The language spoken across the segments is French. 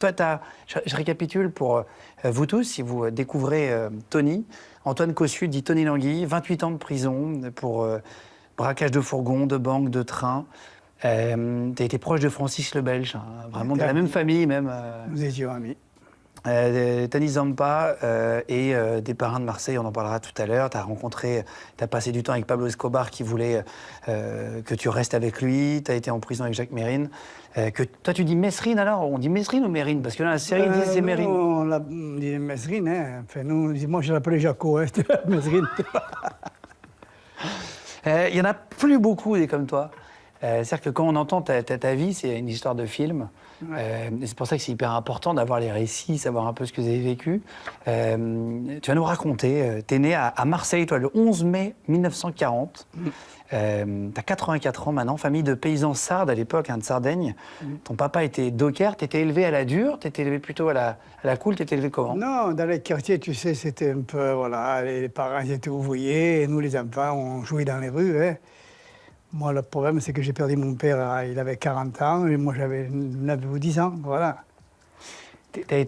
Toi, je récapitule pour vous tous, si vous découvrez Tony. Antoine Cossu, dit Tony Languille, 28 ans de prison pour braquage de fourgon, de banque, de train. Tu as été proche de Francis le Belge, hein, vraiment de la même famille même. Nous étions amis. Tani Zampa et des parrains de Marseille, on en parlera tout à l'heure. Tu as passé du temps avec Pablo Escobar qui voulait que tu restes avec lui. Tu as été en prison avec Jacques Mérine. Toi, tu dis Mesrine alors? On dit Mesrine ou Mérine? Parce que dans la série, ils disent c'est Mérine. On dit Mesrine, hein. Enfin, moi, je l'appelais Jaco, hein. Mesrine. Il n'y en a plus beaucoup des comme toi. C'est-à-dire que quand on entend ta vie, c'est une histoire de film. Ouais. C'est pour ça que c'est hyper important d'avoir les récits, savoir un peu ce que vous avez vécu. Tu vas nous raconter, tu es né à Marseille, toi, le 11 mai 1940. Tu as 84 ans maintenant, famille de paysans sardes à l'époque, hein, de Sardaigne. Ton papa était docker, tu étais élevé à la dure, tu étais élevé plutôt à la cool, tu étais élevé comment? Non, dans les quartiers, tu sais, c'était un peu, voilà, les parents étaient ouvriers, et nous, les enfants, on jouait dans les rues, hein. Moi, le problème, c'est que j'ai perdu mon père, il avait 40 ans, et moi, j'avais 9 ou 10 ans, voilà. T'as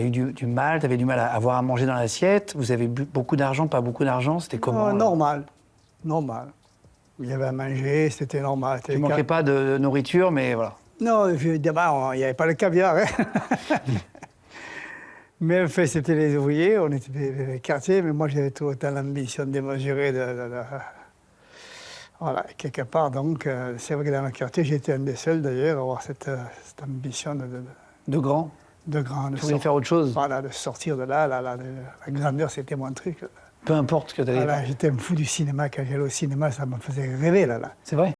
eu du mal, t'avais du mal à avoir à manger dans l'assiette, vous avez bu beaucoup d'argent, pas beaucoup d'argent, c'était comment? Normal, normal. Il y avait à manger, c'était normal. Tu ne manquais pas de nourriture, mais voilà. Non, évidemment, il n'y avait pas le caviar, hein. Mais en fait, c'était les ouvriers, on était des quartiers, mais moi, j'avais tout autant l'ambition démesurée Voilà, quelque part, donc, c'est vrai que dans le quartier, j'étais un des seuls, d'ailleurs, à avoir cette ambition de grand. De grand. Tu voulais faire autre chose? Voilà, de sortir de là, la grandeur, c'était mon truc. Peu importe ce que tu allais faire. J'étais un fou du cinéma, quand j'allais au cinéma, ça me faisait rêver, là. C'est vrai?